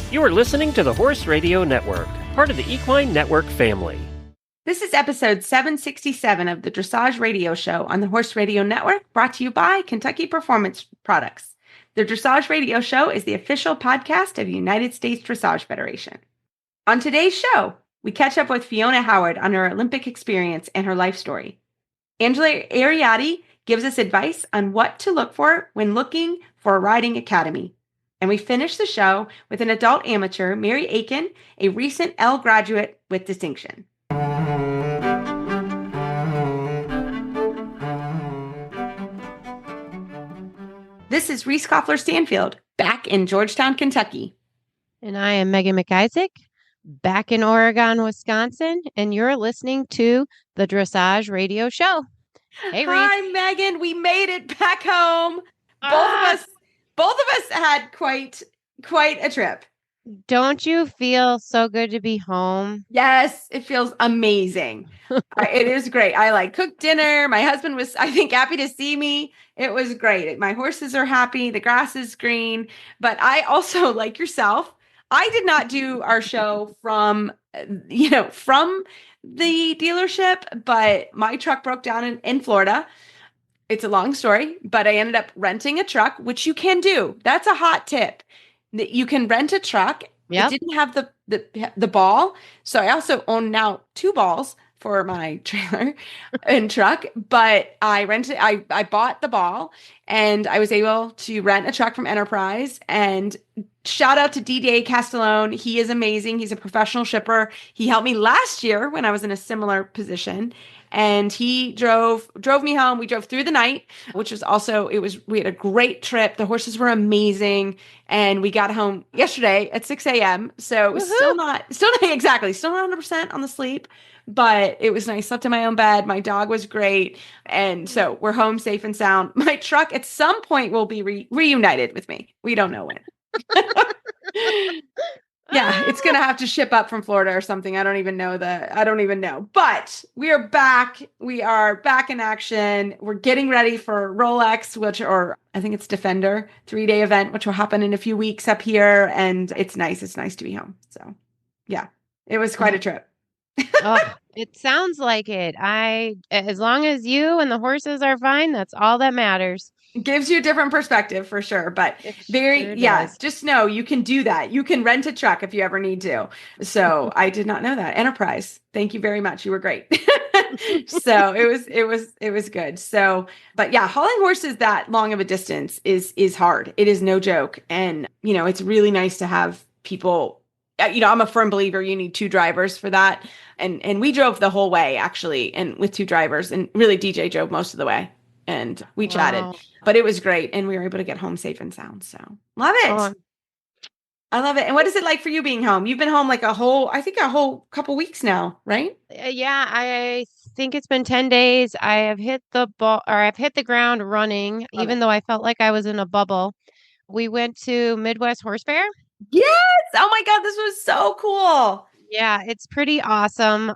You are listening to the Horse Radio Network, part of the Equine Network family. This is episode 767 of the Dressage Radio Show on the Horse Radio Network, brought to you by Kentucky Performance Products. The Dressage Radio Show is the official podcast of the United States Dressage Federation. On today's show, we catch up with Fiona Howard on her Olympic experience and her life story. Angela Ariatti gives us advice on what to look for when looking for a riding academy. And we finish the show with an adult amateur, Mary Aitken, a recent L graduate with distinction. This is Reese Koffler-Stanfield, back in Georgetown, Kentucky. And I am Megan McIsaac, back in Oregon, Wisconsin, and you're listening to the Dressage Radio Show. Hey, Reese. Hi, Megan. We made it back home. Both of us had quite a trip. Don't you feel so good to be home? Yes, it feels amazing. It is great. I cooked dinner. My husband was, I think, happy to see me. It was great. My horses are happy. The grass is green. But I also, like yourself, I did not do our show from the dealership, but my truck broke down in Florida. It's a long story, but I ended up renting a truck, which you can do. That's a hot tip. You can rent a truck. Yep. It didn't have the ball. So I also own now 2 balls for my trailer and truck, but I bought the ball and I was able to rent a truck from Enterprise. And shout out to DDA Castellone. He is amazing. He's a professional shipper. He helped me last year when I was in a similar position. And he drove me home. We drove through the night, which was also, we had a great trip. The horses were amazing. And we got home yesterday at 6 a.m. So it was still not 100% on the sleep, but it was nice. Slept in my own bed. My dog was great. And so we're home safe and sound. My truck at some point will be reunited with me. We don't know when. Yeah, it's going to have to ship up from Florida or something. I don't even know. But we are back. We are back in action. We're getting ready for Rolex, or I think it's Defender 3-day event, which will happen in a few weeks up here. And it's nice. It's nice to be home. So yeah, it was quite a trip. Oh, it sounds like it. As long as you and the horses are fine, that's all that matters. Gives you a different perspective for sure, but just know you can do that. You can rent a truck if you ever need to. So I did not know that. Enterprise. Thank you very much. You were great. So it was good. So, but yeah, hauling horses that long of a distance is hard. It is no joke. And, it's really nice to have people, I'm a firm believer you need 2 drivers for that. And we drove the whole way actually, and with 2 drivers, and really DJ drove most of the way. And we chatted, but it was great. And we were able to get home safe and sound. So love it. Oh. I love it. And what is it like for you being home? You've been home like a whole couple weeks now, right? Yeah, I think it's been 10 days. I have hit I've hit the ground running, even though I felt like I was in a bubble. We went to Midwest Horse Fair. Yes. Oh my God, this was so cool. Yeah, it's pretty awesome.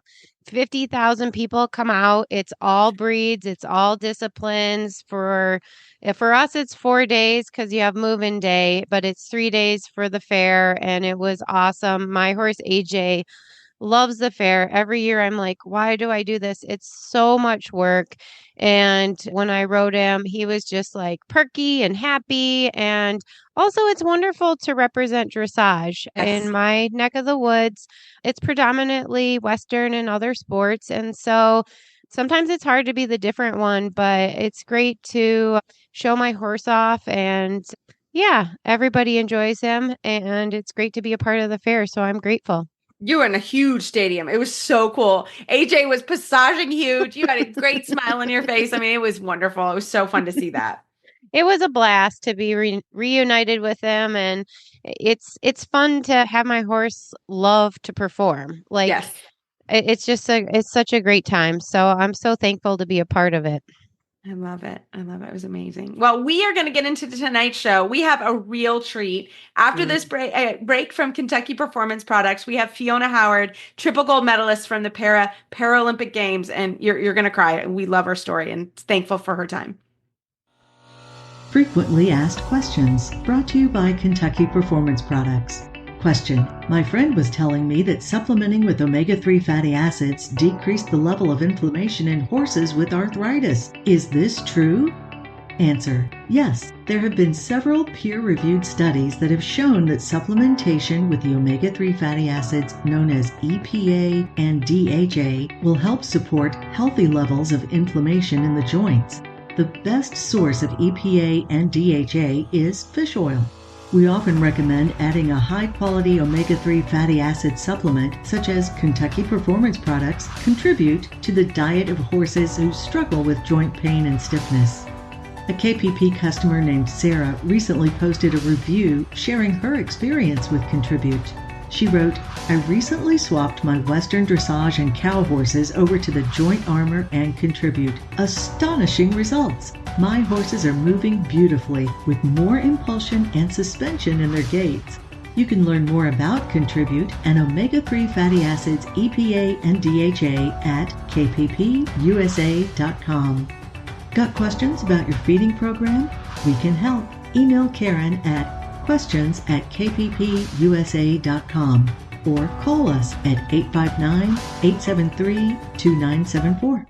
50,000 people come out. It's all breeds. It's all disciplines. For us, it's 4 days because you have move-in day, but it's 3 days for the fair. And it was awesome. My horse, AJ, loves the fair. Every year I'm like, why do I do this? It's so much work. And when I rode him, he was just like perky and happy. And also it's wonderful to represent dressage. Yes. In my neck of the woods. It's predominantly Western and other sports. And so sometimes it's hard to be the different one, but it's great to show my horse off. And yeah, everybody enjoys him. And it's great to be a part of the fair. So I'm grateful. You were in a huge stadium. It was so cool. AJ was passaging huge. You had a great smile on your face. I mean, it was wonderful. It was so fun to see that. It was a blast to be reunited with him. And it's fun to have my horse love to perform. Like, yes. It's such a great time. So I'm so thankful to be a part of it. I love it. It was amazing. Well, we are going to get into tonight's show. We have a real treat. After this break from Kentucky Performance Products, we have Fiona Howard, triple gold medalist from the Paralympic Games, and you're going to cry. We love her story and thankful for her time. Frequently asked questions, brought to you by Kentucky Performance Products. Question. My friend was telling me that supplementing with omega-3 fatty acids decreased the level of inflammation in horses with arthritis. Is this true? Answer. Yes, there have been several peer-reviewed studies that have shown that supplementation with the omega-3 fatty acids known as EPA and DHA will help support healthy levels of inflammation in the joints. The best source of EPA and DHA is fish oil. We often recommend adding a high-quality omega-3 fatty acid supplement, such as Kentucky Performance products, contribute to the diet of horses who struggle with joint pain and stiffness. A KPP customer named Sarah recently posted a review sharing her experience with Contribute. She wrote, I recently swapped my Western dressage and cow horses over to the Joint Armor and Contribute. Astonishing results! My horses are moving beautifully with more impulsion and suspension in their gaits. You can learn more about Contribute and omega-3 fatty acids EPA and DHA at kppusa.com. Got questions about your feeding program? We can help. Email Karen at questions@kppusa.com or call us at 859-873-2974.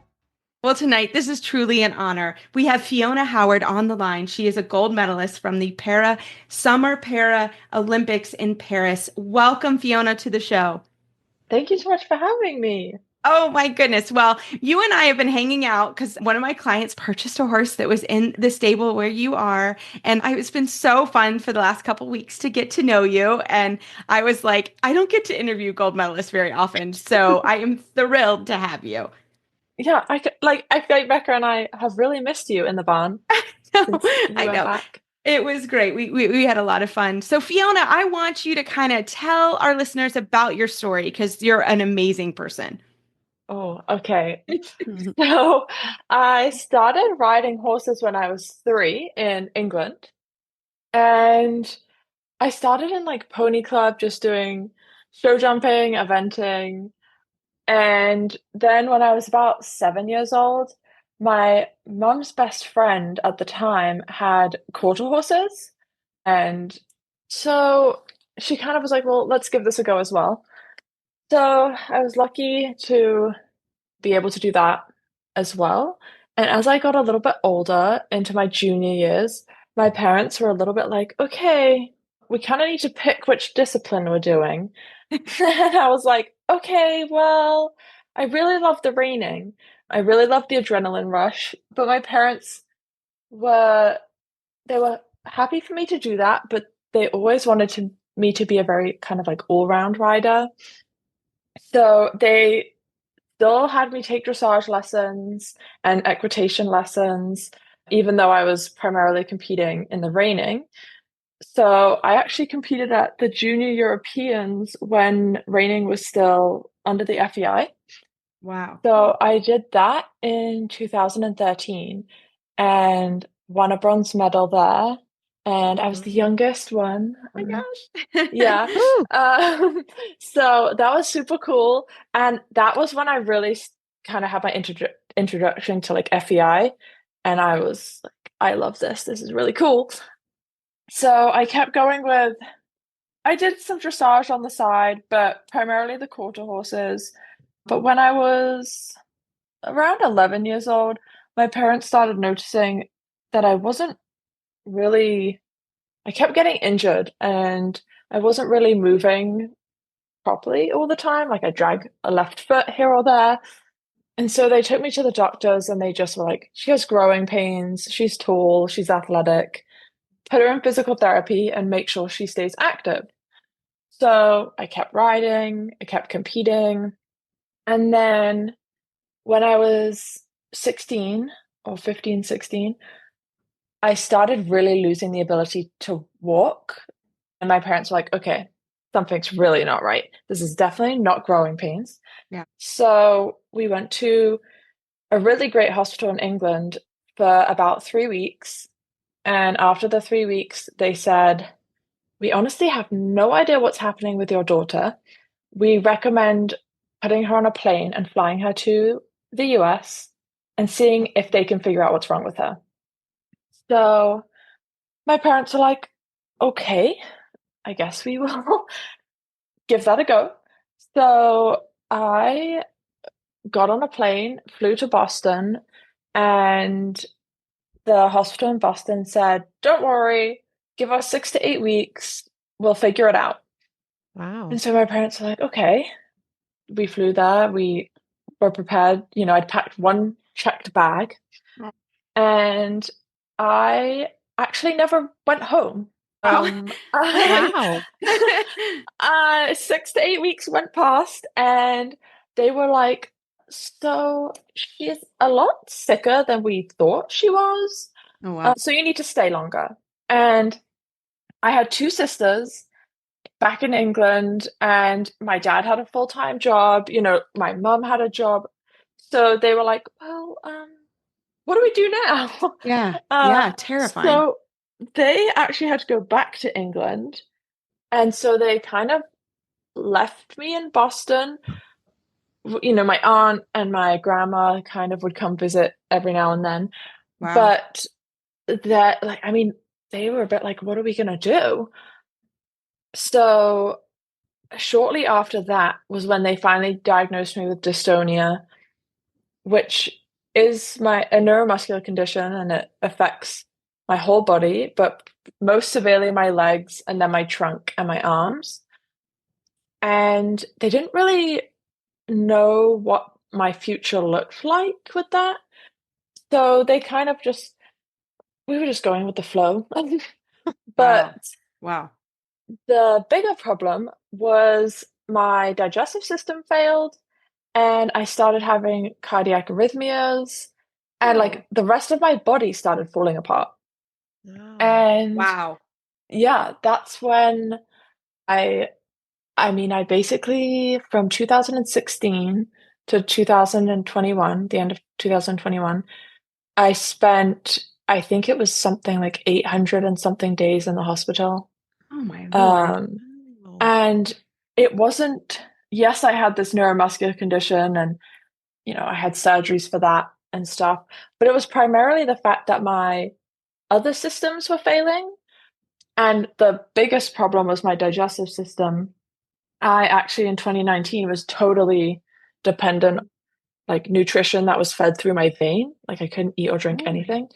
Well, tonight, this is truly an honor. We have Fiona Howard on the line. She is a gold medalist from the Summer Para Olympics in Paris. Welcome, Fiona, to the show. Thank you so much for having me. Oh my goodness. Well, you and I have been hanging out because one of my clients purchased a horse that was in the stable where you are. And it's been so fun for the last couple of weeks to get to know you. And I was like, I don't get to interview gold medalists very often. So I am thrilled to have you. Yeah, I feel like Becca and I have really missed you in the barn. I know. Back. It was great. We had a lot of fun. So Fiona, I want you to kind of tell our listeners about your story because you're an amazing person. Oh, okay. So I started riding horses when I was 3 in England. And I started in like pony club, just doing show jumping, eventing. And then when I was about 7 years old, my mum's best friend at the time had quarter horses. And so she kind of was like, well, let's give this a go as well. So I was lucky to be able to do that as well. And as I got a little bit older into my junior years, my parents were a little bit like, okay, we kind of need to pick which discipline we're doing. And I was like, okay, well, I really love the reining. I really love the adrenaline rush. But my parents were happy for me to do that, but they always wanted me to be a very kind of like all-round rider. So they still had me take dressage lessons and equitation lessons, even though I was primarily competing in the reining. So I actually competed at the Junior Europeans when reining was still under the FEI. Wow. So I did that in 2013 and won a bronze medal there. And I was the youngest one. Oh my gosh. Yeah. So that was super cool. And that was when I really kind of had my introduction to like FEI. And I was like, I love this. This is really cool. So I kept going I did some dressage on the side, but primarily the quarter horses. But when I was around 11 years old, my parents started noticing that I kept getting injured and I wasn't really moving properly all the time. Like I drag a left foot here or there. And so they took me to the doctors and they just were like, she has growing pains. She's tall. She's athletic. Put her in physical therapy and make sure she stays active. So I kept riding. I kept competing. And then when I was 16 or 15, 16, I started really losing the ability to walk. And my parents were like, okay, something's really not right. This is definitely not growing pains. Yeah. So we went to a really great hospital in England for about 3 weeks. And after the 3 weeks, they said, we honestly have no idea what's happening with your daughter. We recommend putting her on a plane and flying her to the US and seeing if they can figure out what's wrong with her. So my parents were like, okay, I guess we will. give that a go. So I got on a plane, flew to Boston, and the hospital in Boston said, "Don't worry, give us 6 to 8 weeks. We'll figure it out." Wow. And so my parents were like, "Okay." We flew there. We were prepared. I'd packed one checked bag, and I actually never went home. Wow. 6 to 8 weeks went past, and they were like, "So she's a lot sicker than we thought she was. Oh, wow. So you need to stay longer." And I had two sisters back in England, and my dad had a full-time job. My mom had a job. So they were like, "Well, what do we do now?" Yeah. Yeah. Terrifying. So they actually had to go back to England. And so they kind of left me in Boston. My aunt and my grandma kind of would come visit every now and then. Wow. But they were a bit like, "What are we going to do?" So shortly after that was when they finally diagnosed me with dystonia, which is a neuromuscular condition, and it affects my whole body, but most severely my legs, and then my trunk and my arms. And they didn't really know what my future looked like with that. So they kind of we were just going with the flow. But Wow. the bigger problem was my digestive system failed, and I started having cardiac arrhythmias, and like the rest of my body started falling apart. Wow. And Wow. yeah, that's when I basically, from 2016 to 2021, the end of 2021, I spent, I think it was something like 800 and something days in the hospital. Oh my Lord. And it wasn't, yes, I had this neuromuscular condition, and, I had surgeries for that and stuff, but it was primarily the fact that my other systems were failing. And the biggest problem was my digestive system. I actually, in 2019, was totally dependent, like nutrition that was fed through my vein. Like I couldn't eat or drink anything.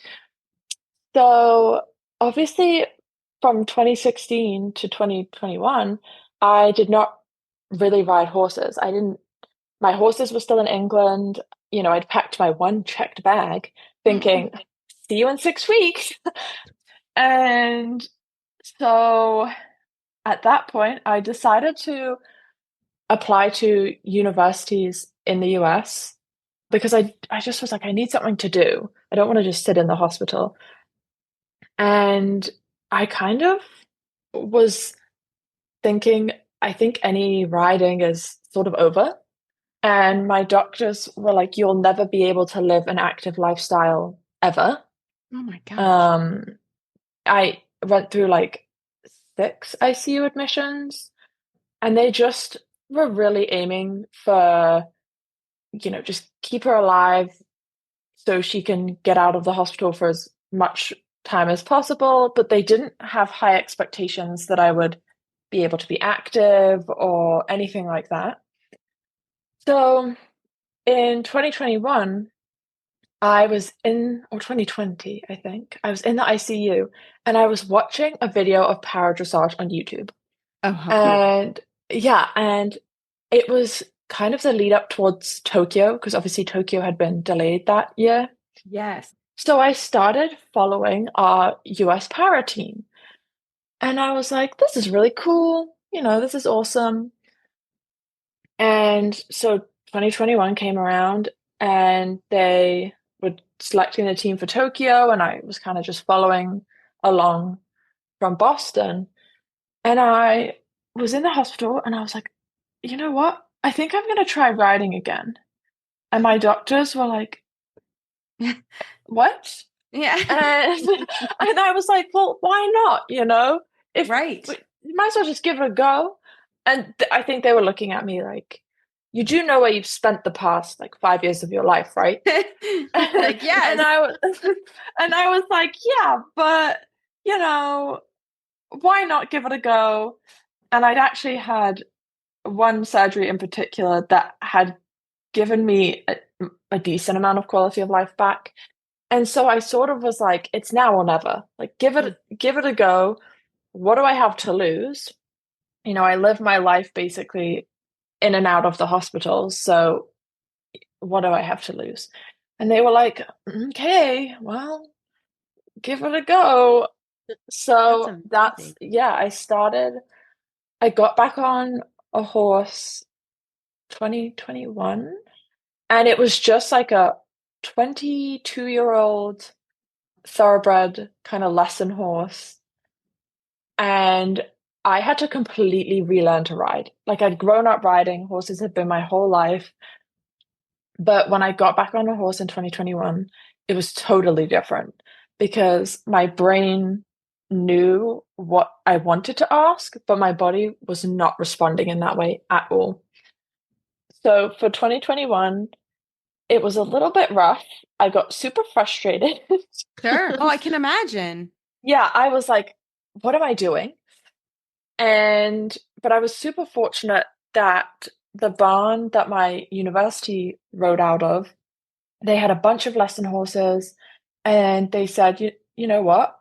So obviously, from 2016 to 2021, I did not really ride horses. My horses were still in England. I'd packed my one checked bag thinking, "See you in 6 weeks." And so at that point, I decided to apply to universities in the US because I just was like, I need something to do. I don't want to just sit in the hospital. And I kind of was thinking, I think any riding is sort of over. And my doctors were like, "You'll never be able to live an active lifestyle ever." Oh my gosh. I went through like 6 ICU admissions, and they just were really aiming for, just keep her alive so she can get out of the hospital for as much time as possible. But they didn't have high expectations that I would be able to be active or anything like that. So in 2021, or 2020, I think, I was in the ICU, and I was watching a video of para dressage on YouTube. Oh, how cool. And yeah, and it was kind of the lead up towards Tokyo, because obviously Tokyo had been delayed that year. Yes. So I started following our US para team, and I was like, "This is really cool. This is awesome." And so 2021 came around, and they were selecting the team for Tokyo, and I was kind of just following along from Boston. And I was in the hospital, and I was like, "You know what? I think I'm going to try riding again." And my doctors were like, "What?" Yeah. And I was like, "Well, why not? If Right. you might as well just give it a go." And I think they were looking at me like, "You do know where you've spent the past like 5 years of your life, right?" Like, yes. And I was like, "Yeah, but why not give it a go?" And I'd actually had one surgery in particular that had given me a decent amount of quality of life back. And so I sort of was like, it's now or never. Like, give it a go. What do I have to lose? I live my life basically in and out of the hospitals. So what do I have to lose? And they were like, okay, well, give it a go. So I got back on a horse 2021, and it was just like a 22-year-old thoroughbred kind of lesson horse. And I had to completely relearn to ride. Like, I'd grown up riding, horses had been my whole life. But when I got back on a horse in 2021, it was totally different because my brain knew what I wanted to ask, but my body was not responding in that way at all. So for 2021, it was a little bit rough. I got super frustrated. Sure. Oh, I can imagine. Yeah, I was like, what am I doing? But I was super fortunate that the barn that my university rode out of, they had a bunch of lesson horses, and they said, you know what?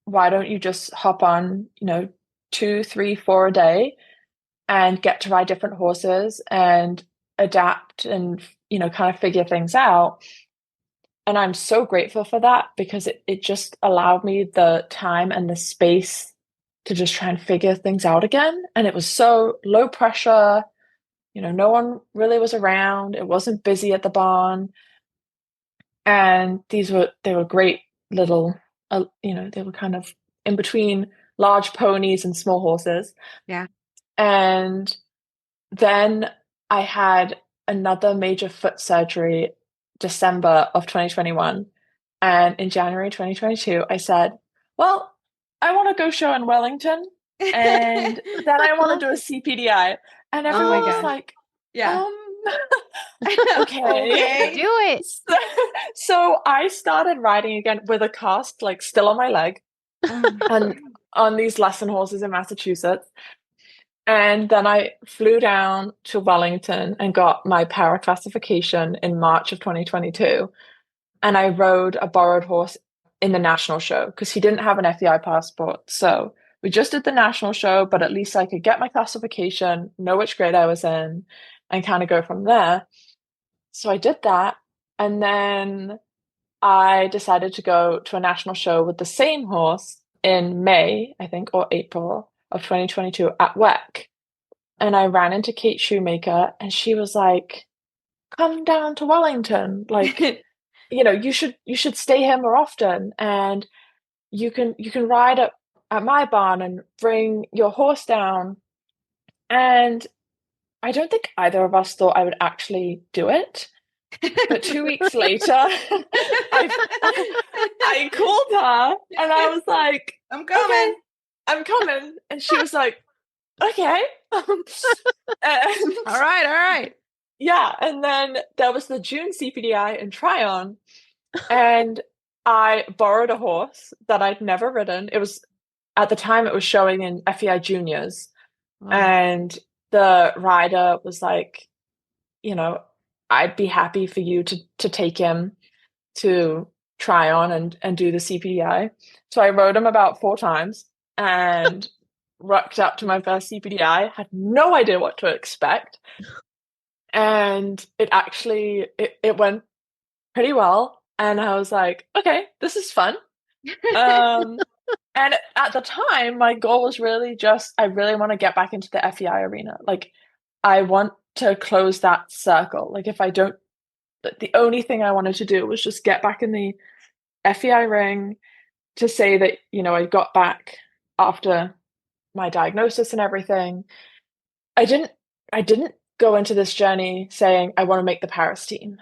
Why don't you just hop on, 2, 3, 4 a day and get to ride different horses and adapt and, kind of figure things out. And I'm so grateful for that because it just allowed me the time and the space to just try and figure things out again. And it was so low pressure. No one really was around. It wasn't busy at the barn. And they were great little, they were kind of in between large ponies and small horses. Yeah. And then I had another major foot surgery December of 2021. And in January 2022, I said, well, I want to go show in Wellington. And then I want to do a CPDI. And everyone was like, yeah. Okay. Do it. So I started riding again with a cast, like, still on my leg, and on these lesson horses in Massachusetts. And then I flew down to Wellington and got my para classification in March of 2022. And I rode a borrowed horse in the national show because he didn't have an FEI passport. So we just did the national show, but at least I could get my classification, know which grade I was in, and kind of go from there. So I did that. And then I decided to go to a national show with the same horse in May, I think, or April of 2022 at WEC. And I ran into Kate Shoemaker, and she was like, come down to Wellington. Like, you should stay here more often, and you can ride at my barn and bring your horse down. And I don't think either of us thought I would actually do it. But 2 weeks later, I called her and I was like, I'm coming. Okay, I'm coming. And she was like, okay. All right. Yeah. And then there was the June CPDI in Tryon. And I borrowed a horse that I'd never ridden. At the time, it was showing in FEI Juniors. Wow. And the rider was like, I'd be happy for you to take him to Tryon and do the CPDI. So I rode him about 4 times and rocked up to my first CPDI, had no idea what to expect. And it went pretty well. And I was like, okay, this is fun. And at the time, my goal was really I really want to get back into the FEI arena. Like, I want to close that circle. Like, the only thing I wanted to do was just get back in the FEI ring to say that, I got back after my diagnosis and everything. I didn't go into this journey saying I want to make the Paris team.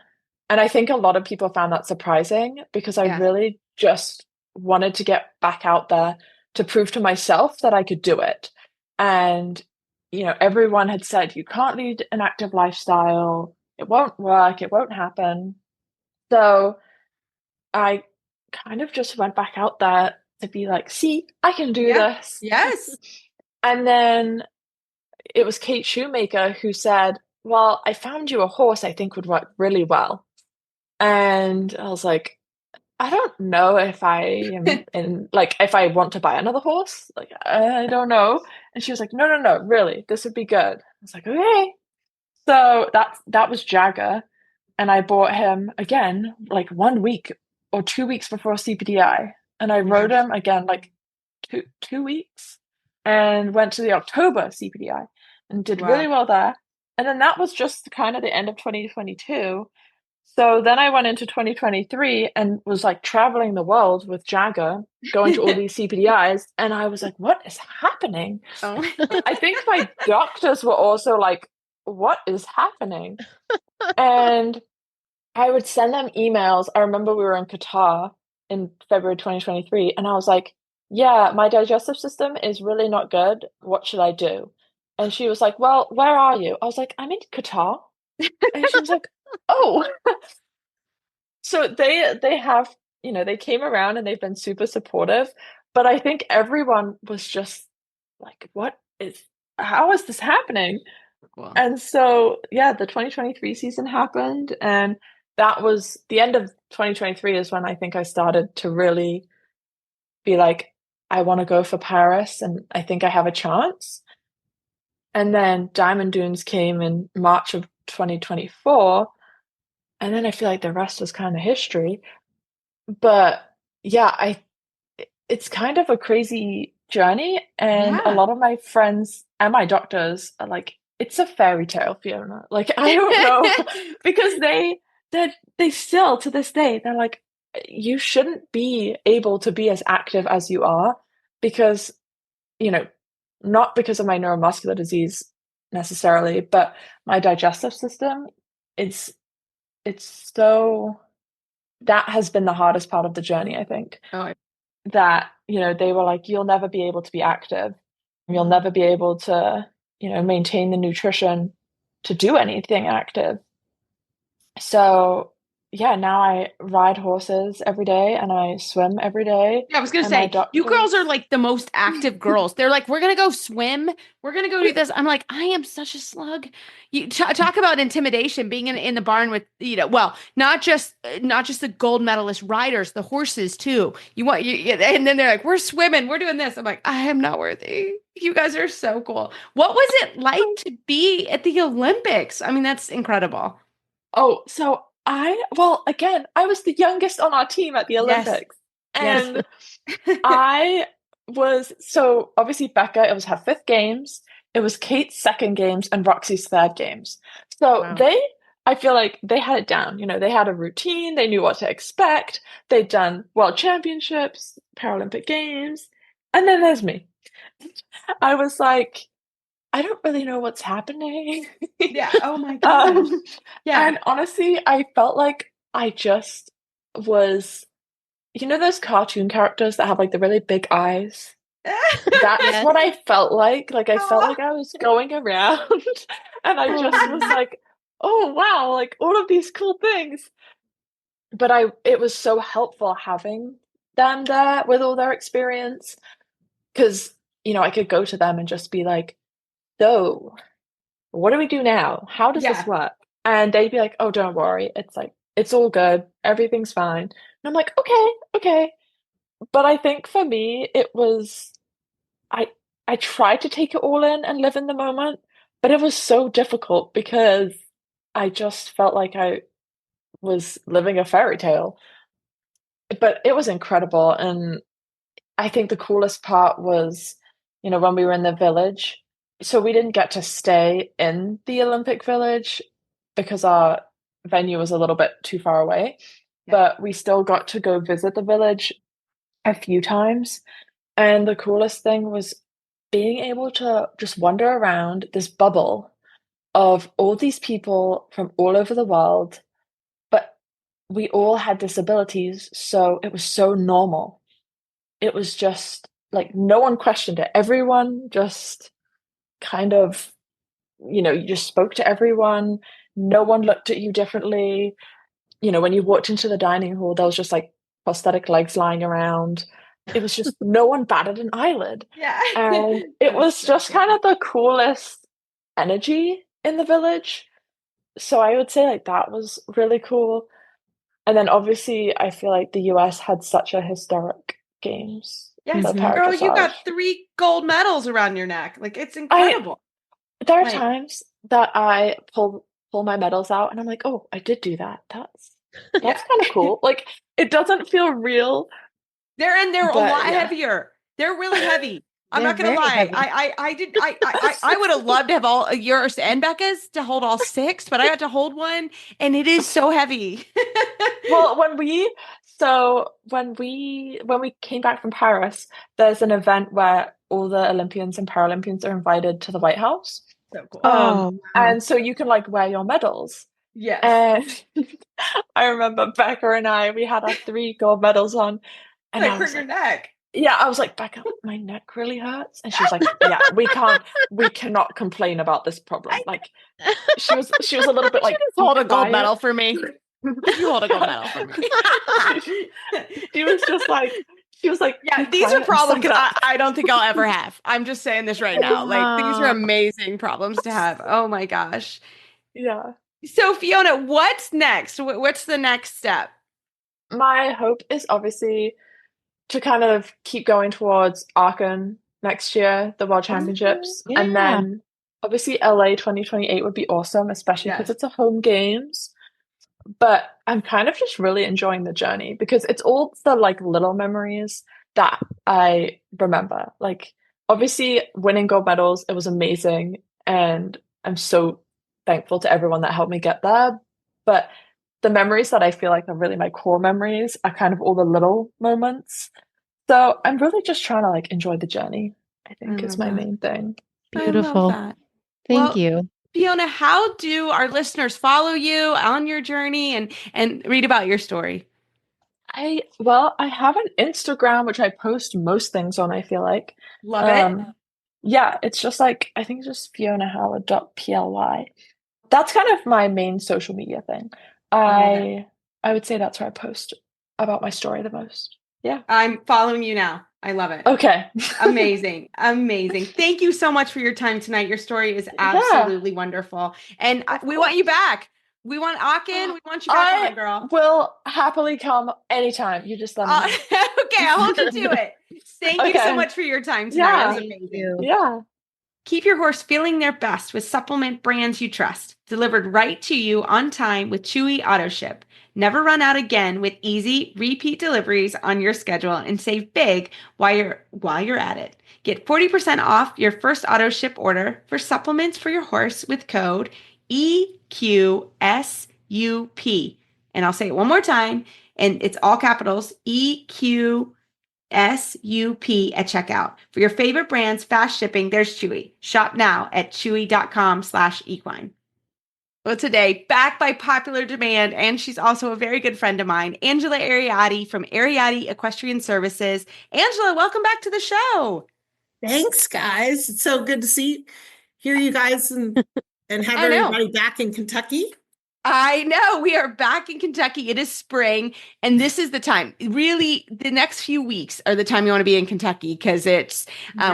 And I think a lot of people found that surprising because I really just wanted to get back out there to prove to myself that I could do it. And, everyone had said, you can't lead an active lifestyle. It won't work. It won't happen. So I kind of just went back out there to be like, see, I can do this. Yes. And then, it was Kate Shoemaker who said, well, I found you a horse I think would work really well. And I was like, I don't know if I am if I want to buy another horse. Like, I don't know. And she was like, no, really, this would be good. I was like, okay. So that was Jagger. And I bought him again, like 1 week or 2 weeks before CPDI. And I rode him again, like two weeks, and went to the October CPDI and did really well there. And then that was just kind of the end of 2022. So then I went into 2023 and was like traveling the world with Jagger, going to all these CPDIs, and I was like, what is happening? Oh. I think my doctors were also like, what is happening? And I would send them emails. I remember we were in Qatar in February 2023, and I was like, yeah, my digestive system is really not good. What should I do? And she was like, well, where are you? I was like, I'm in Qatar. And she was like, oh. So they have, they came around and they've been super supportive, but I think everyone was just like, how is this happening? Cool. And so, yeah, the 2023 season happened, and that was the end of 2023 is when I think I started to really be like, I want to go for Paris and I think I have a chance. And then Diamond Dunes came in March of 2024. And then I feel like the rest was kind of history. But yeah, it's kind of a crazy journey. And a lot of my friends and my doctors are like, it's a fairy tale, Fiona. Like, I don't know, because they still, to this day, they're like, you shouldn't be able to be as active as you are because, not because of my neuromuscular disease necessarily, but my digestive system, it's so, that has been the hardest part of the journey, I think. That, they were like, you'll never be able to be active. You'll never be able to, maintain the nutrition to do anything active. So, yeah, now I ride horses every day and I swim every day. Yeah, I was going to say, you girls are like the most active girls. They're like, we're going to go swim. We're going to go do this. I'm like, I am such a slug. You talk about intimidation, being in the barn with, not just the gold medalist riders, the horses too. And then they're like, we're swimming. We're doing this. I'm like, I am not worthy. You guys are so cool. What was it like to be at the Olympics? I mean, that's incredible. Oh, so I was the youngest on our team at the Olympics. Yes. And I was, so obviously Becca, it was her 5th games, it was Kate's 2nd games, and Roxy's 3rd games. So I feel like they had it down. They had a routine, they knew what to expect, they'd done World Championships, Paralympic Games, and then there's me. I was like, I don't really know what's happening. Yeah. Oh my gosh. Yeah. And honestly, I felt like I just was, those cartoon characters that have like the really big eyes? That's what I felt like. Like, I felt like I was going around and I just was like, oh, wow, like all of these cool things. But it was so helpful having them there with all their experience because, I could go to them and just be like, so what do we do now? How does this work? And they'd be like, oh, don't worry. It's like, it's all good. Everything's fine. And I'm like, okay. But I think for me, it was, I tried to take it all in and live in the moment, but it was so difficult because I just felt like I was living a fairy tale. But it was incredible. And I think the coolest part was, when we were in the village. So we didn't get to stay in the Olympic Village because our venue was a little bit too far away, but we still got to go visit the village a few times. And the coolest thing was being able to just wander around this bubble of all these people from all over the world, but we all had disabilities, so it was so normal. It was just like no one questioned it. Everyone just kind of, you just spoke to everyone. No one looked at you differently. When you walked into the dining hall, there was just like prosthetic legs lying around. It was just no one batted an eyelid. Yeah. And it was just kind of the coolest energy in the village. So I would say like that was really cool. And then obviously I feel like the US had such a historic games, Yes, the girl, you got Paradressage. 3 gold medals around your neck. Like, it's I incredible. there are Like, times that I pull my medals out and I'm like, "Oh, I did do that. That's yeah. kind of cool." Like it doesn't feel real, They're a but lot yeah. heavier. They're really heavy. I'm They're not gonna very lie. heavy. I would have loved to have all yours and Becca's to hold all 6, but I got to hold one, and it is so heavy. Well, when we came back from Paris, there's an event where all the Olympians and Paralympians are invited to the White House. So cool. Oh, wow. And so you can like wear your medals. Yes. And I remember Becca and we had our 3 gold medals on, and Like I was hurt your like, neck. yeah, I was like, Becca, my neck really hurts. And she was like, yeah, we cannot complain about this problem. Like she was a little bit like, Hold a gold quiet. medal for me. You hold a gold medal for me. She was like, Yeah, "Be these quiet are and problems suck it up." I don't think I'll ever have. I'm just saying this right now. Like, these are amazing problems to have. Oh my gosh. Yeah. So Fiona, what's next? What's the next step? My hope is obviously to kind of keep going towards Aachen next year, the World Championships. And yeah. then obviously LA 2028 would be awesome, especially because Yes. it's a home games. But I'm kind of just really enjoying the journey because it's all the like little memories that I remember. Like obviously winning gold medals, it was amazing. And I'm so thankful to everyone that helped me get there. But the memories that I feel like are really my core memories are kind of all the little moments. So I'm really just trying to like enjoy the journey, I think is love my that. main thing. Beautiful. I love that. Thank Well, you. Fiona, how do our listeners follow you on your journey and read about your story? I have an Instagram which I post most things on, I feel like. Love it. Yeah, it's just like I think it's just FionaHoward.ply. That's kind of my main social media thing. I would say that's where I post about my story the most. Yeah. I'm following you now. I love it. Okay. Amazing. Amazing. Thank you so much for your time tonight. Your story is absolutely wonderful. And we want you back. We want Aachen. We want you back on, girl. Will happily come anytime. You just let me know. Okay, I'll hold you to it. Thank you so much for your time tonight. Yeah. It was amazing. Yeah. Keep your horse feeling their best with supplement brands you trust, delivered right to you on time with Chewy AutoShip. Never run out again with easy repeat deliveries on your schedule and save big while you're at it. Get 40% off your first AutoShip order for supplements for your horse with code EQSUP. And I'll say it one more time, and it's all capitals, EQSUP at checkout. For your favorite brands, fast shipping, there's Chewy. Shop now at chewy.com/equine. Well, today, back by popular demand, and she's also a very good friend of mine, Angela Ariatti from Ariatti Equestrian Services. Angela, welcome back to the show. Thanks, guys. It's so good to hear you guys and have everybody back in Kentucky. I know. We are back in Kentucky. It is spring, and this is the time. Really, the next few weeks are the time you want to be in Kentucky because it's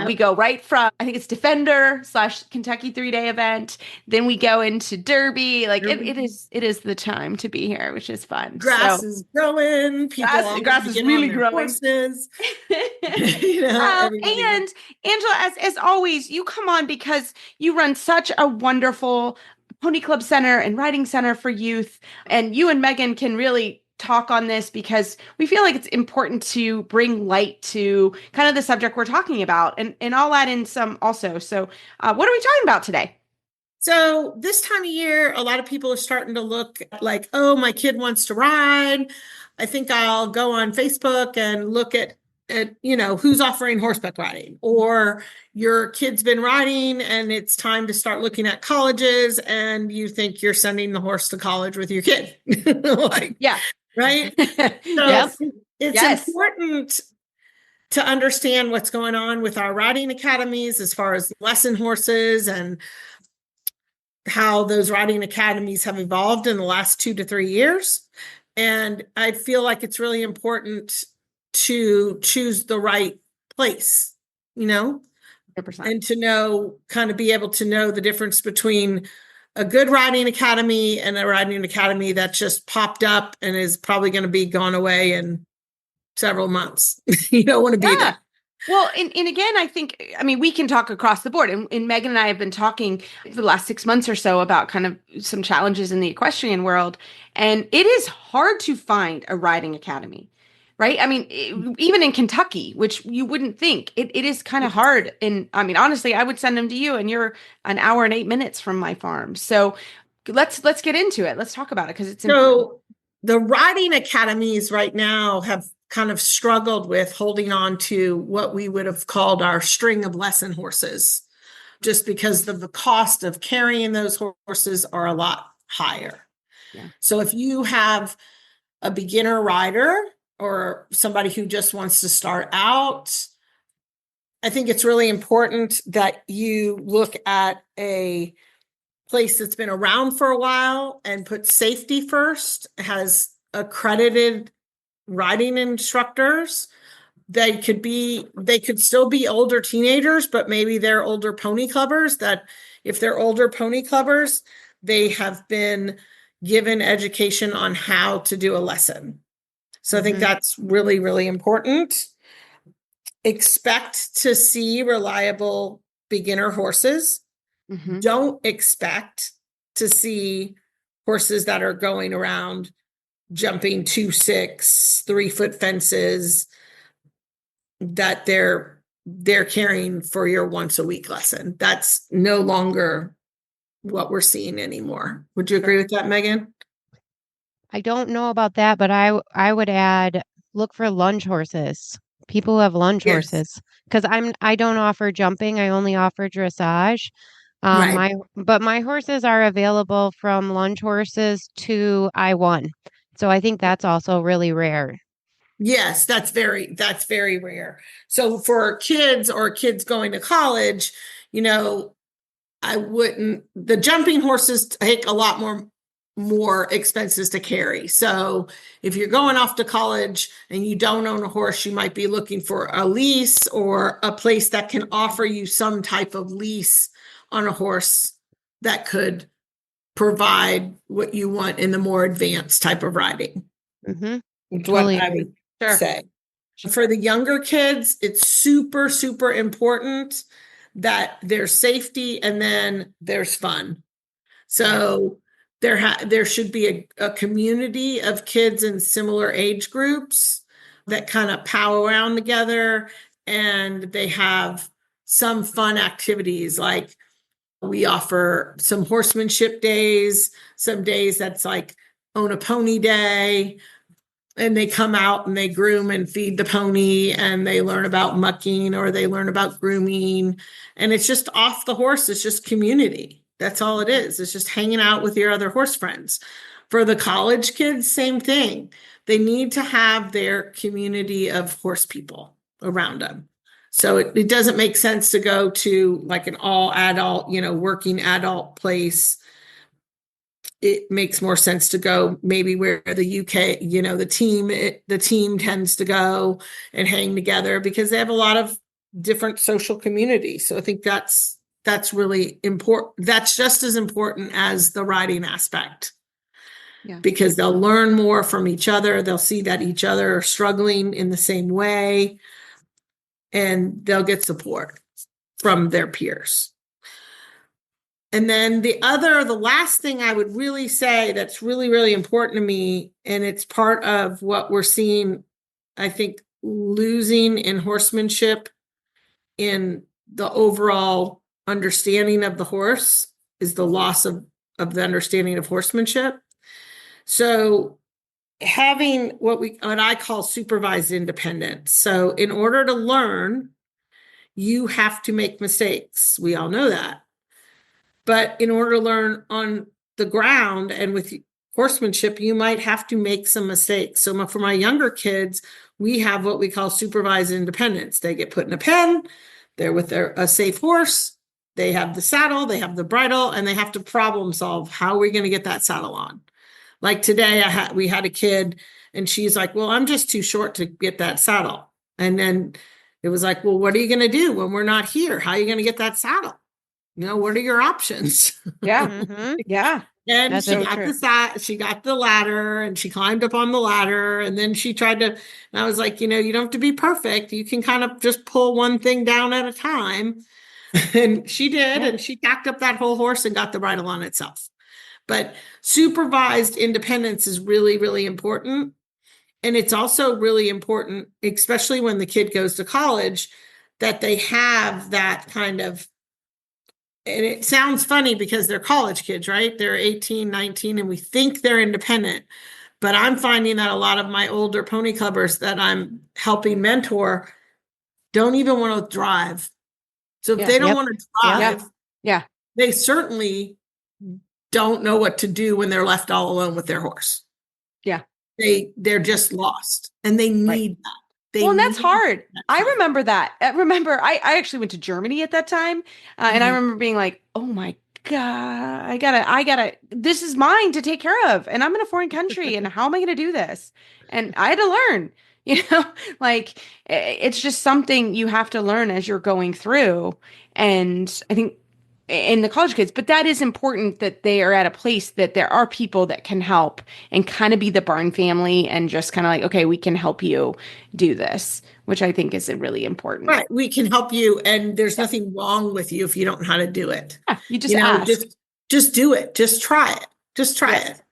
we go right from, I think it's Defender / Kentucky 3-day event. Then we go into Derby. Like it is the time to be here, which is fun. Grass is growing. Grass is really growing. Horses. And Angela, as always, you come on because you run such a wonderful Pony Club Center and Riding Center for youth. And you and Megan can really talk on this because we feel like it's important to bring light to kind of the subject we're talking about. And I'll add in some also. So what are we talking about today? So this time of year, a lot of people are starting to look like, oh, my kid wants to ride. I think I'll go on Facebook and look at who's offering horseback riding, or your kid's been riding and it's time to start looking at colleges and you think you're sending the horse to college with your kid. Right? So it's important to understand what's going on with our riding academies as far as lesson horses and how those riding academies have evolved in the last 2 to 3 years. And I feel like it's really important to choose the right place, 100%. and to know, kind of be able to know the difference between a good riding academy and a riding academy that just popped up and is probably going to be gone away in several months. You don't want to be there. Well, and again, I think, I mean, we can talk across the board. And Megan and I have been talking for the last 6 months or so about kind of some challenges in the equestrian world. And it is hard to find a riding academy, right? I mean, even in Kentucky, which you wouldn't think, it is kind of hard. And I mean, honestly, I would send them to you and you're an hour and 8 minutes from my farm. So let's get into it. Let's talk about it because it's important. So the riding academies right now have kind of struggled with holding on to what we would have called our string of lesson horses, just because of the cost of carrying those horses are a lot higher. Yeah. So if you have a beginner rider or somebody who just wants to start out, I think it's really important that you look at a place that's been around for a while and put safety first, has accredited riding instructors. They could still be older teenagers, but maybe they're older pony clubbers, that if they're older pony clubbers, they have been given education on how to do a lesson. So I think that's really, really important. Expect to see reliable beginner horses. Don't expect to see horses that are going around jumping 2-6, 3-foot fences that they're carrying for your once a week lesson. That's no longer what we're seeing anymore. Would you agree with that, Megan? I don't know about that, but I would add, look for lunge horses. People who have lunge horses, because I don't offer jumping. I only offer dressage. Right. My horses are available from lunge horses to I-1. So I think that's also really rare. Yes, that's very rare. So for kids or kids going to college, the jumping horses take a lot more expenses to carry. So if you're going off to college and you don't own a horse, you might be looking for a lease or a place that can offer you some type of lease on a horse that could provide what you want in the more advanced type of riding. Mm-hmm. It's Totally what I agree. would say. For the younger kids, it's super, super important that there's safety and then there's fun. So there should be a community of kids in similar age groups that kind of pow around together, and they have some fun activities. Like we offer some horsemanship days, some days that's like own a pony day, and they come out and they groom and feed the pony and they learn about mucking or they learn about grooming. And it's just off the horse. It's just community. That's all it is. It's just hanging out with your other horse friends. For the college kids, same thing. They need to have their community of horse people around them. So it doesn't make sense to go to like an all adult, working adult place. It makes more sense to go maybe where the UK, the team tends to go and hang together because they have a lot of different social communities. So I think that's really important. That's just as important as the riding aspect. Yeah. Because they'll learn more from each other. They'll see that each other are struggling in the same way, and they'll get support from their peers. And then the last thing I would really say that's really, really important to me, and it's part of what we're seeing, I think, losing in horsemanship in the overall understanding of the horse, is the loss of the understanding of horsemanship. So having what I call supervised independence. So in order to learn, you have to make mistakes. We all know that. But in order to learn on the ground and with horsemanship, you might have to make some mistakes. So for my younger kids, we have what we call supervised independence. They get put in a pen, they're with a safe horse, they have the saddle, they have the bridle, and they have to problem solve, how are we going to get that saddle on? Like today, we had a kid and she's like, well, I'm just too short to get that saddle. And then It was like, well, what are you going to do when we're not here? How are you going to get that saddle? What are your options? Yeah. Mhm. Yeah. And That's she so got true. she got the ladder and she climbed up on the ladder, and then she tried to, and I was like, you don't have to be perfect. You can kind of just pull one thing down at a time. And she did, Yeah. and she tacked up that whole horse and got the bridle on itself. But supervised independence is really, really important. And it's also really important, especially when the kid goes to college, that they have that kind of, and it sounds funny because they're college kids, right? They're 18, 19, and we think they're independent. But I'm finding that a lot of my older pony clubbers that I'm helping mentor don't even want to drive. So if Yeah. they don't Yep. want to Yep. drive, Yeah. they certainly don't know what to do when they're left all alone with their horse. Yeah. They're just lost, and they need that. Well, and that's need hard. that I time. remember that. I actually went to Germany at that time. And I Mhm. remember being like, oh my God, I gotta, this is mine to take care of. And I'm in a foreign country. And how am I going to do this? And I had to learn, like it's just something you have to learn as you're going through. And I think in the college kids, but that is important that they are at a place that there are people that can help and kind of be the barn family and just kind of like, okay, we can help you do this, which I think is really important. Right. We can help you, and there's nothing wrong with you if you don't know how to do it. Yeah, you just ask. Just do it. Just try it. Just try Yes.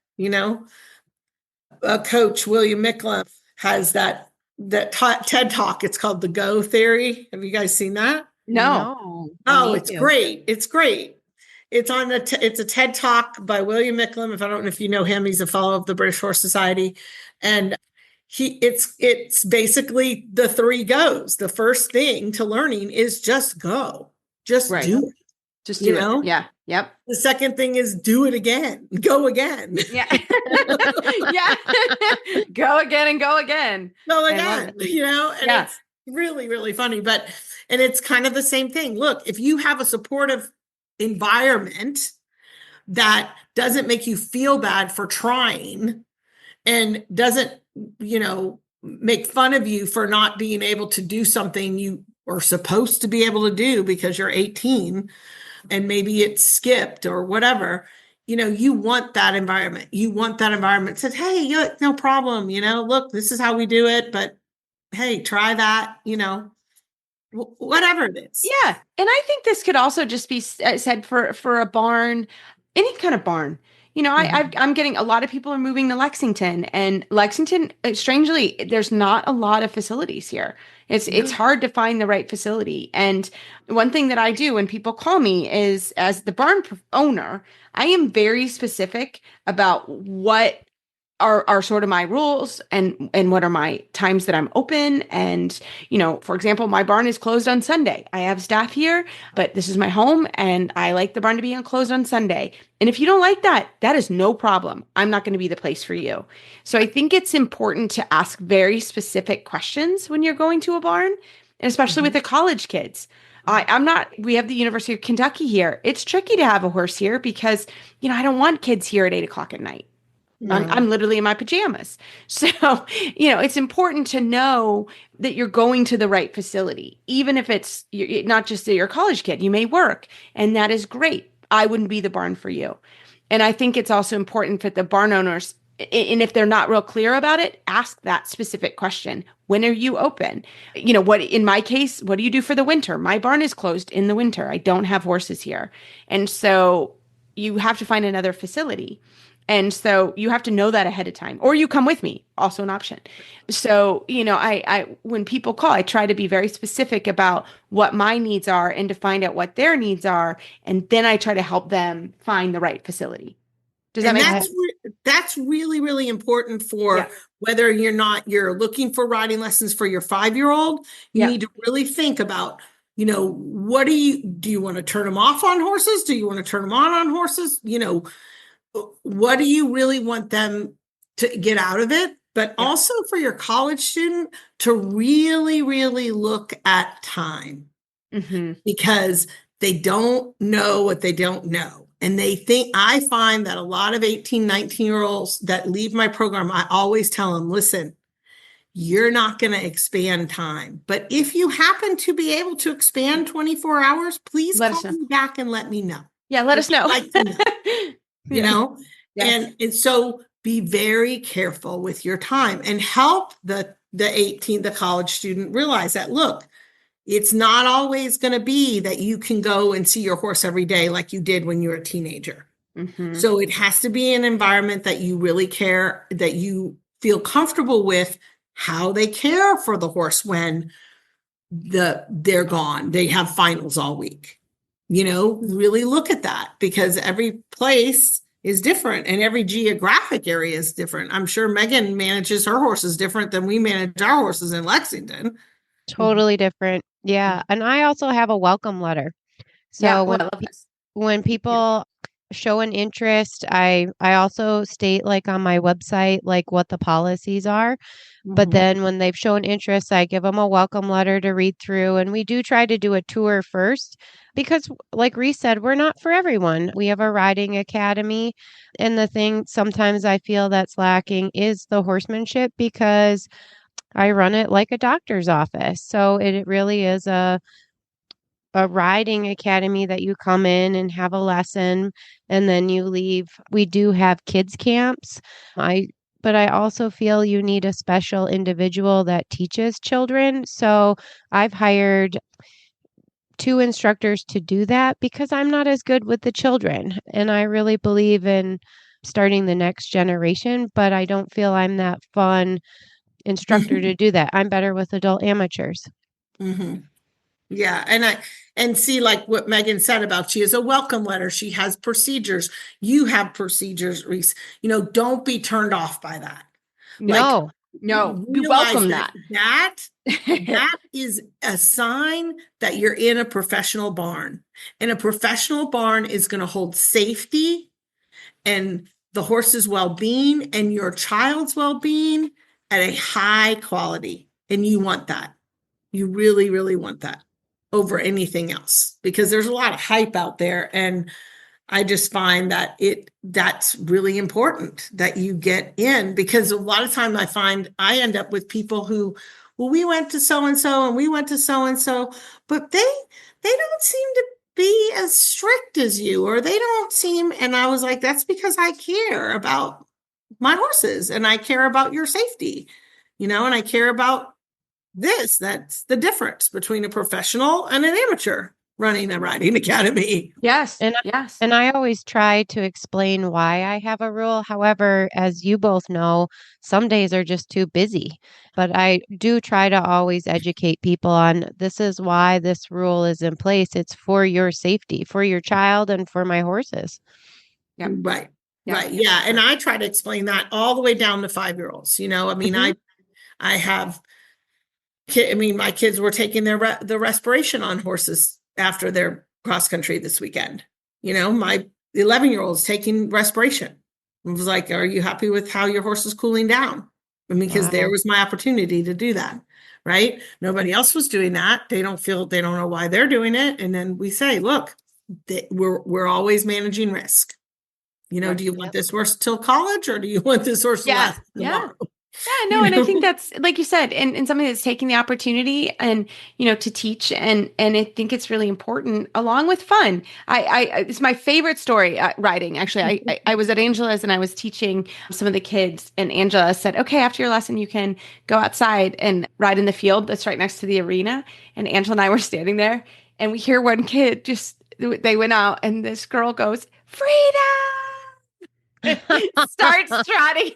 it. Coach William Micklem has that TED Talk. It's called the Go Theory. Have you guys seen that? No. Oh, it's great. It's great. It's on it's a TED Talk by William Micklem. If I don't know if you know him, he's a fellow of the British Horse Society. And it's basically the 3 goes. The first thing to learning is just go. Just Right. do it. Just do know? it. Yeah. Yep. The second thing is do it again. Go again. Yeah. Yeah. Go again and go again. Go I love again. And Yeah. it's really, really funny. And it's kind of the same thing. Look, if you have a supportive environment that doesn't make you feel bad for trying and doesn't, make fun of you for not being able to do something you are supposed to be able to do because you're 18 and maybe it's skipped or whatever, you want that environment. You want that environment that says, hey, no problem. Look, this is how we do it, but hey, try that, whatever it is. Yeah. And I think this could also just be said for a barn, any kind of barn. I'm getting a lot of people are moving to Lexington, and Lexington, strangely, there's not a lot of facilities here. It's hard to find the right facility. And one thing that I do when people call me is, as the barn owner, I am very specific about what are sort of my rules and what are my times that I'm open. And, for example, my barn is closed on Sunday. I have staff here, but this is my home and I like the barn to be closed on Sunday. And if you don't like that, that is no problem. I'm not going to be the place for you. So I think it's important to ask very specific questions when you're going to a barn, and especially with the college kids. We have the University of Kentucky here. It's tricky to have a horse here because, I don't want kids here at 8:00 at night. I'm literally in my pajamas. So, it's important to know that you're going to the right facility, even if it's not just that you're a college kid, you may work, and that is great. I wouldn't be the barn for you. And I think it's also important for the barn owners, and if they're not real clear about it, ask that specific question. When are you open? In my case, what do you do for the winter? My barn is closed in the winter. I don't have horses here. And so you have to find another facility. And so you have to know that ahead of time, or you come with me, also an option. So, I when people call, I try to be very specific about what my needs are and to find out what their needs are. And then I try to help them find the right facility. Does that make sense? That's really, really important for whether you're looking for riding lessons for your 5-year-old. You need to really think about, what do you want to turn them off on horses? Do you want to turn them on horses? What do you really want them to get out of it? But also for your college student to really, really look at time, because they don't know what they don't know. And I find that a lot of 18, 19-year-olds that leave my program, I always tell them, listen, you're not going to expand time. But if you happen to be able to expand 24 hours, please Let call us know. me back and let me know. Yeah, let us know. Like to know, you know? Yes. And so be very careful with your time and help the college student realize that, look, it's not always going to be that you can go and see your horse every day like you did when you were a teenager. Mhm. So it has to be an environment that you really care, that you feel comfortable with how they care for the horse when they're gone. They have finals all week. You know, really look at that, because every place is different and every geographic area is different. I'm sure Megan manages her horses different than we manage our horses in Lexington. Totally different. Yeah. And I also have a welcome letter. So Yeah. Oh, I love this. when people show an interest, I also state, like, on my website, like, what the policies are. But Mhm. then when they've shown interest, I give them a welcome letter to read through. And we do try to do a tour first because, like Reese said, we're not for everyone. We have a riding academy. And the thing sometimes I feel that's lacking is the horsemanship, because I run it like a doctor's office. So it really is a riding academy that you come in and have a lesson and then you leave. We do have kids camps. But I also feel you need a special individual that teaches children. So I've hired 2 instructors to do that because I'm not as good with the children. And I really believe in starting the next generation, but I don't feel I'm that fun instructor to do that. I'm better with adult amateurs. Mm-hmm. Yeah. And see, like what Megan said about, she has a welcome letter. She has procedures. You have procedures, Reese. You know, don't be turned off by that. No. No, you Realize welcome that that is a sign that you're in a professional barn. And a professional barn is going to hold safety and the horse's well-being and your child's well-being at a high quality. And you want that. You really, really want that over anything else, because there's a lot of hype out there. And I just find that that's really important that you get in, because a lot of times I find I end up with people who, well, we went to so-and-so and we went to so-and-so, but they don't seem to be as strict as you, or they don't seem, and I was like, that's because I care about my horses and I care about your safety, you know, and I care about that's the difference between a professional and an amateur running a riding academy. Yes. And yes. And I always try to explain why I have a rule. However, as you both know, some days are just too busy. But I do try to always educate people on, this is why this rule is in place. It's for your safety, for your child, and for my horses. Yep. Right. Yeah. Right. Yeah. And I try to explain that all the way down to 5-year-olds. You know, I mean, Mhm. I have my kids were taking the respiration on horses after their cross country this weekend. You know, my 11-year-old is taking respiration. I was like, are you happy with how your horse is cooling down? I mean, because there was my opportunity to do that, right? Nobody else was doing that. They don't know why they're doing it. And then we say, look, we're always managing risk. You know, Right. do you want this horse till college, or do you want this horse to last tomorrow? Yeah, no, and I think that's, like you said, and somebody that's taking the opportunity and, you know, to teach, and I think it's really important, along with fun. I it's my favorite story, riding. Actually, I was at Angela's and I was teaching some of the kids, and Angela said, okay, after your lesson, you can go outside and ride in the field that's right next to the arena. And Angela and I were standing there, and we hear one kid they went out, and this girl goes, "Freedom!" starts trotting.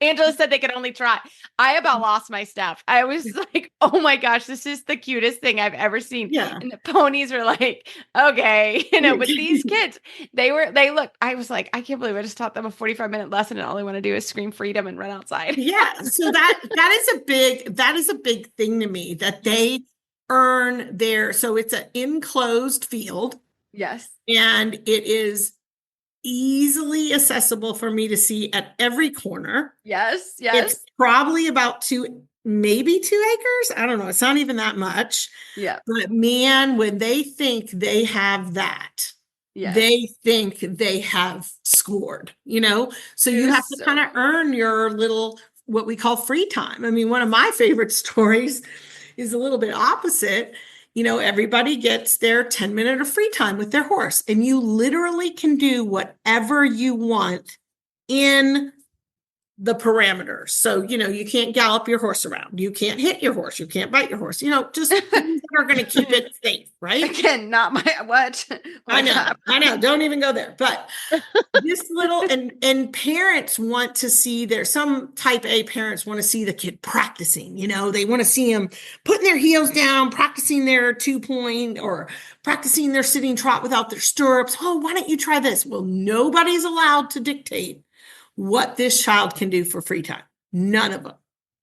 Angela said they could only trot. I about lost my stuff. I was like, oh my gosh, this is the cutest thing I've ever seen. Yeah. And the ponies were like, okay, you know, but these kids, they looked, I was like, I can't believe I just taught them a 45-minute lesson and all they want to do is scream freedom and run outside. Yeah. So that is a big thing to me, that they earn so it's an enclosed field. Yes. And it is easily accessible for me to see at every corner. Yes. It's probably about maybe 2 acres. I don't know. It's not even that much. Yeah. But man, when they think they have that, they think they have scored, you know? So you have to kind of earn your little what we call free time. I mean, one of my favorite stories is a little bit opposite. Everybody gets their 10-minute of free time with their horse, and you literally can do whatever you want in the parameters. So, you can't gallop your horse around. You can't hit your horse. You can't bite your horse. Just things that are going to keep it safe, right? Again, not my what? I know. Don't even go there. But this little and parents want to see some type A parents want to see the kid practicing. They want to see them putting their heels down, practicing their 2-point or practicing their sitting trot without their stirrups. Oh, why don't you try this? Well, nobody's allowed to dictate what this child can do for free time. None of them.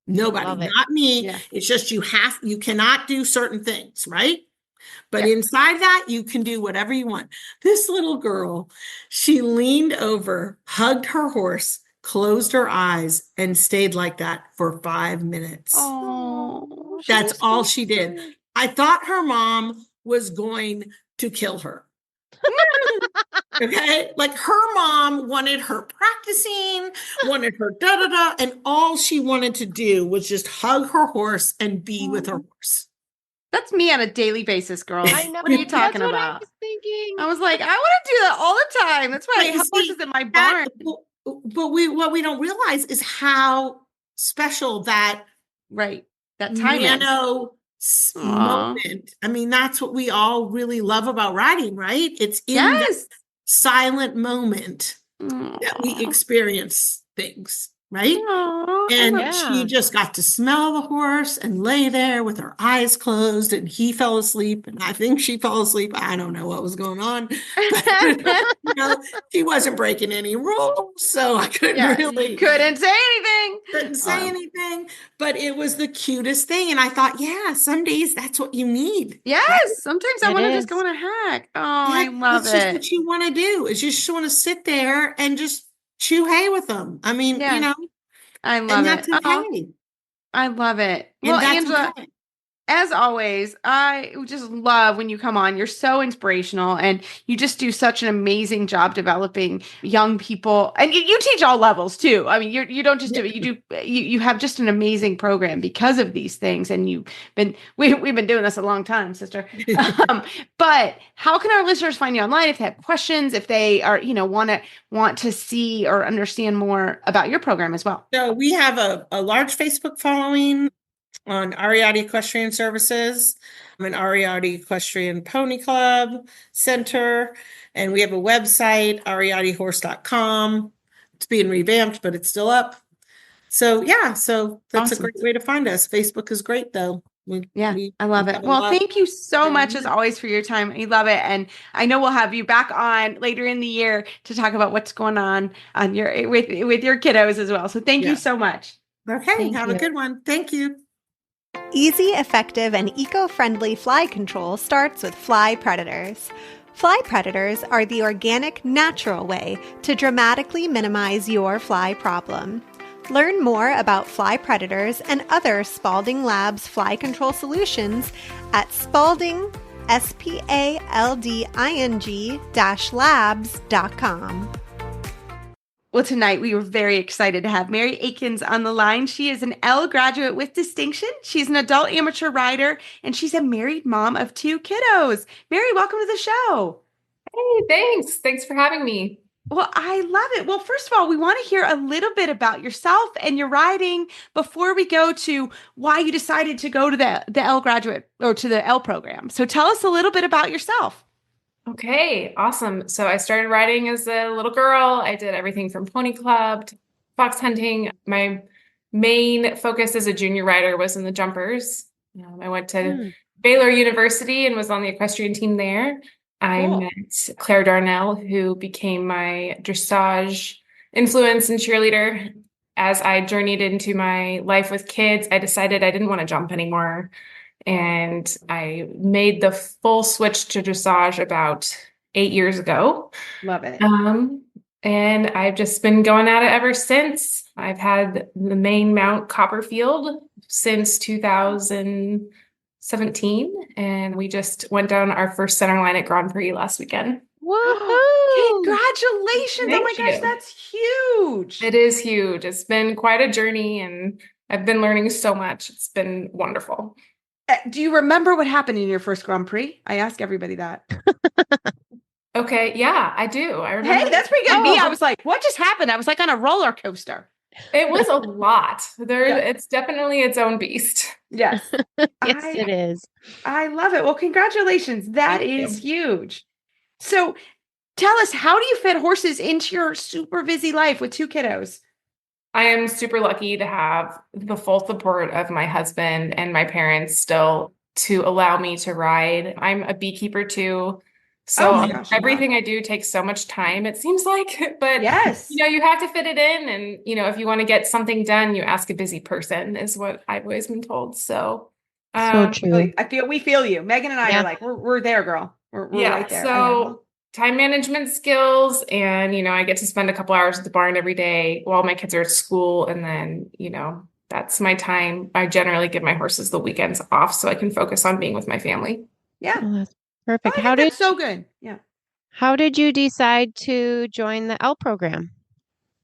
Nobody, not me. Yeah. It's just you cannot do certain things, right? But inside that, you can do whatever you want. This little girl, she leaned over, hugged her horse, closed her eyes, and stayed like that for 5 minutes. Oh, that's all she did. I thought her mom was going to kill her. Okay, like her mom wanted her practicing, wanted her da-da-da, and all she wanted to do was just hug her horse and be with her horse. That's me on a daily basis, girl. I know. What are you talking about? I was thinking. I was like, I want to do that all the time. That's why I have horses in my barn. But what we don't realize is how special that time moment. I mean, that's what we all really love about riding, right? It's in that silent moment that we experience things, right? And she just got to smell the horse and lay there with her eyes closed, and he fell asleep, and I think she fell asleep. I don't know what was going on. But, she wasn't breaking any rules, so I couldn't say anything. But it was the cutest thing, and I thought, some days that's what you need. Yes, right? Sometimes I want to just go on a hack. Oh, I love it. That's just what you want to do. Is you just want to sit there and just chew hay with them. I mean, I love it. Okay. I love it. Well, Angela, as always, I just love when you come on. You're so inspirational, and you just do such an amazing job developing young people. And you teach all levels too. I mean, you don't just do it. You have just an amazing program because of these things. And we've been doing this a long time, sister. But how can our listeners find you online if they have questions, if they are, want to see or understand more about your program as well? So we have a large Facebook following on Ariatti Equestrian Services, an Ariatti Equestrian Pony Club Center, and we have a website, ariattihorse.com. It's being revamped, but it's still up. So that's awesome. A great way to find us. Facebook is great, though. I love it. Well, thank you so much as always for your time. I love it. And I know we'll have you back on later in the year to talk about what's going on with your kiddos as well. So thank you so much. Okay. Have a good one. Thank you. Easy, effective, and eco-friendly fly control starts with fly predators. Fly predators are the organic, natural way to dramatically minimize your fly problem. Learn more about fly predators and other Spalding Labs fly control solutions at Spalding, spalding-labs.com. Well, tonight we were very excited to have Mary Aitken on the line. She is an L graduate with distinction. She's an adult amateur rider, and she's a married mom of 2 kiddos. Mary, welcome to the show. Hey, thanks. Thanks for having me. Well, I love it. Well, first of all, we want to hear a little bit about yourself and your riding before we go to why you decided to go to the L graduate or to the L program. So tell us a little bit about yourself. Okay, awesome. So I started riding as a little girl. I did everything from pony club to fox hunting. My main focus as a junior rider was in the jumpers. I went to Baylor University and was on the equestrian team there. I met Claire Darnell, who became my dressage influence and cheerleader. As I journeyed into my life with kids, I decided I didn't want to jump anymore. And I made the full switch to dressage about 8 years ago. Love it. And I've just been going at it ever since. I've had the main mount Copperfield since 2017. And we just went down our first center line at Grand Prix last weekend. Woohoo! Congratulations. Oh my Thank gosh, you. that's huge. It is huge. It's been quite a journey and I've been learning so much. It's been wonderful. Do you remember what happened in your first Grand Prix? I ask everybody that. Okay, yeah, I do. I remember. Hey, that's pretty good. Me, I was like, what just happened? I was like on a roller coaster. It was a lot. Yeah. It's definitely its own beast. Yes. Yes, it is. I love it. Well, congratulations. That Thank is you. huge. So tell us, how do you fit horses into your super busy life with 2 kiddos? I am super lucky to have the full support of my husband and my parents still to allow me to ride. I'm a beekeeper too. So Oh my gosh, everything I do takes so much time, it seems like, but yes, you have to fit it in. And, if you want to get something done, you ask a busy person is what I've always been told. So, So true. we feel you. Megan and I Yeah. are like, we're there, girl. We're yeah. right there. So time management skills, and, I get to spend a couple hours at the barn every day while my kids are at school. And then, that's my time. I generally give my horses the weekends off so I can focus on being with my family. Yeah. Oh, that's perfect. That's so good. Yeah. How did you decide to join the L program?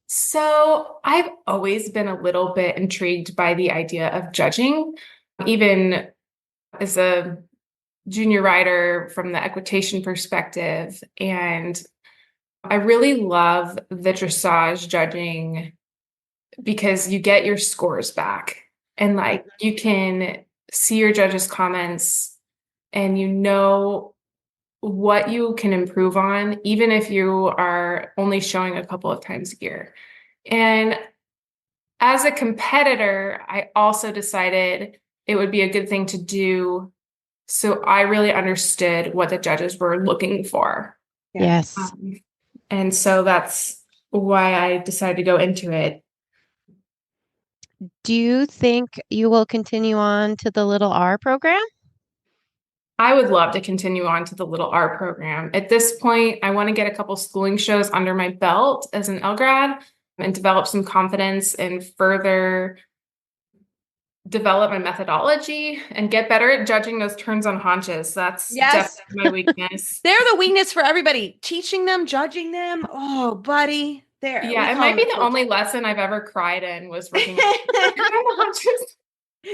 So I've always been a little bit intrigued by the idea of judging, even as a junior rider from the equitation perspective. And I really love the dressage judging because you get your scores back and you can see your judges' comments and what you can improve on, even if you are only showing a couple of times a year. And as a competitor, I also decided it would be a good thing to do. So I really understood what the judges were looking for. Yes. And so that's why I decided to go into it. Do you think you will continue on to the Little R program? I would love to continue on to the Little R program. At this point, I want to get a couple schooling shows under my belt as an L grad and develop some confidence and further develop my methodology and get better at judging those turns on haunches. That's definitely my weakness. They're the weakness for everybody. Teaching them, judging them. Oh, buddy. Yeah, it might be the only lesson I've ever cried in was working on the haunches.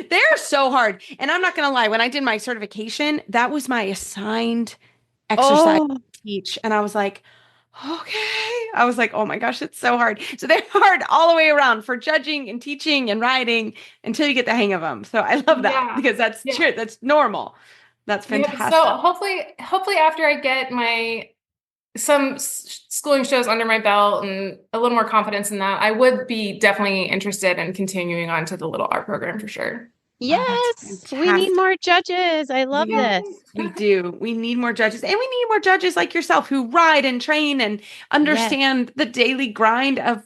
They're so hard. And I'm not going to lie, when I did my certification, that was my assigned exercise to teach. And I was like, okay. I was like, oh my gosh, it's so hard. So they're hard all the way around for judging and teaching and riding until you get the hang of them. So I love that because that's true. That's normal. That's fantastic. Yeah, so hopefully after I get some schooling shows under my belt and a little more confidence in that, I would be definitely interested in continuing on to the Little R program for sure. Yes, we need more judges. I love this. We do. We need more judges, and we need more judges like yourself who ride and train and understand the daily grind of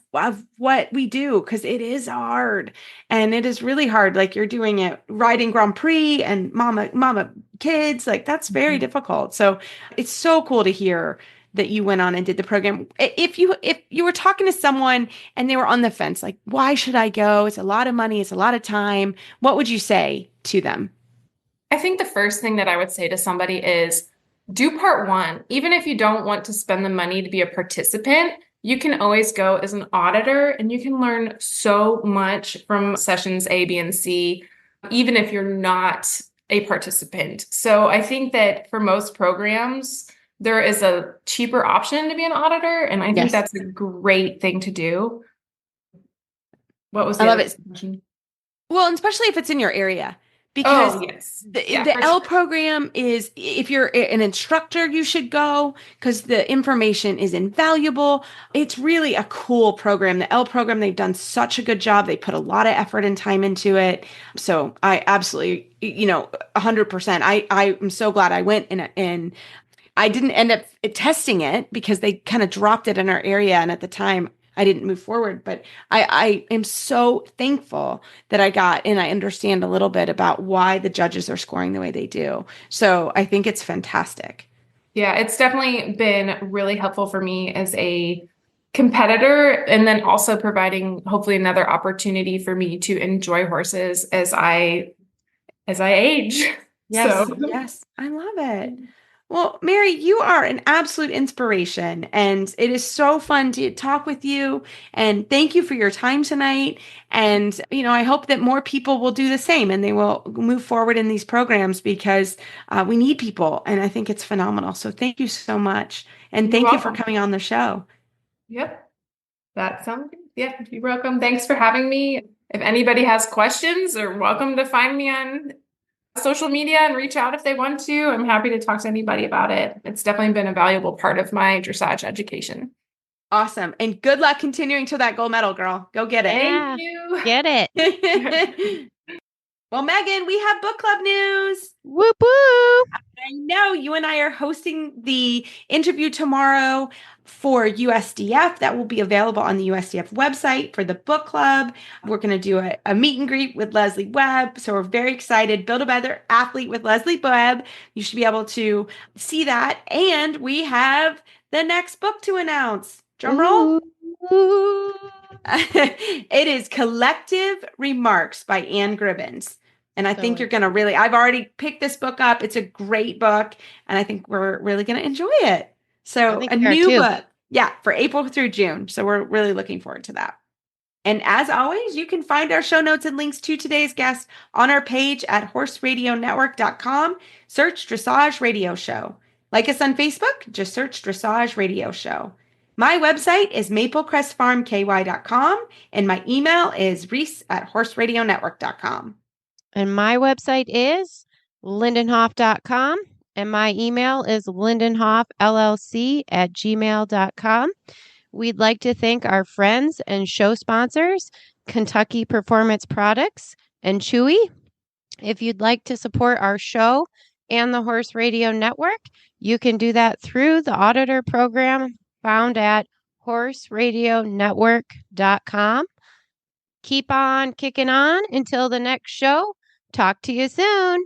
what we do, because it is hard and it is really hard. Like you're doing it, riding Grand Prix and mama kids, like that's very difficult. So it's so cool to hear that you went on and did the program. If you were talking to someone and they were on the fence, like, why should I go? It's a lot of money. It's a lot of time. What would you say to them? I think the first thing that I would say to somebody is do part 1. Even if you don't want to spend the money to be a participant, you can always go as an auditor and you can learn so much from sessions A, B, and C, even if you're not a participant. So I think that for most programs, there is a cheaper option to be an auditor, and I think that's a great thing to do. What was the other question? Well, and especially if it's in your area, because the L program is, if you're an instructor, you should go because the information is invaluable. It's really a cool program. The L program, they've done such a good job. They put a lot of effort and time into it. So I absolutely, 100%. I am so glad I went in. I didn't end up testing it because they kind of dropped it in our area. And at the time I didn't move forward, but I am so thankful that I got, and I understand a little bit about why the judges are scoring the way they do. So I think it's fantastic. Yeah, it's definitely been really helpful for me as a competitor, and then also providing hopefully another opportunity for me to enjoy horses as I age. Yes. I love it. Well, Mary, you are an absolute inspiration, and it is so fun to talk with you. And thank you for your time tonight. And, I hope that more people will do the same and they will move forward in these programs because we need people. And I think it's phenomenal. So thank you so much. And thank you for coming on the show. Yep. That sounds good. Yeah, you're welcome. Thanks for having me. If anybody has questions, they're welcome to find me on social media and reach out if they want to. I'm happy to talk to anybody about it. It's definitely been a valuable part of my dressage education. Awesome. And good luck continuing to that gold medal, girl. Go get it. Yeah, Thank you. get it. Well, Megan, we have book club news. Whoop whoop. I know you and I are hosting the interview tomorrow for USDF. That will be available on the USDF website for the book club. We're going to do a meet and greet with Leslie Webb. So we're very excited. Build a Better Athlete with Leslie Webb. You should be able to see that. And we have the next book to announce. Drum roll. Ooh. It is Collective Remarks by Anne Gribbins. And I think you're going to I've already picked this book up. It's a great book. And I think we're really going to enjoy it. So a new book. Yeah, for April through June. So we're really looking forward to that. And as always, you can find our show notes and links to today's guest on our page at horseradionetwork.com. Search Dressage Radio Show. Like us on Facebook, just search Dressage Radio Show. My website is maplecrestfarmky.com and my email is reese@horseradionetwork.com. And my website is lindenhoff.com. And my email is lindenhoffllc@gmail.com. We'd like to thank our friends and show sponsors, Kentucky Performance Products and Chewy. If you'd like to support our show and the Horse Radio Network, you can do that through the auditor program found at horseradionetwork.com. Keep on kicking on until the next show. Talk to you soon.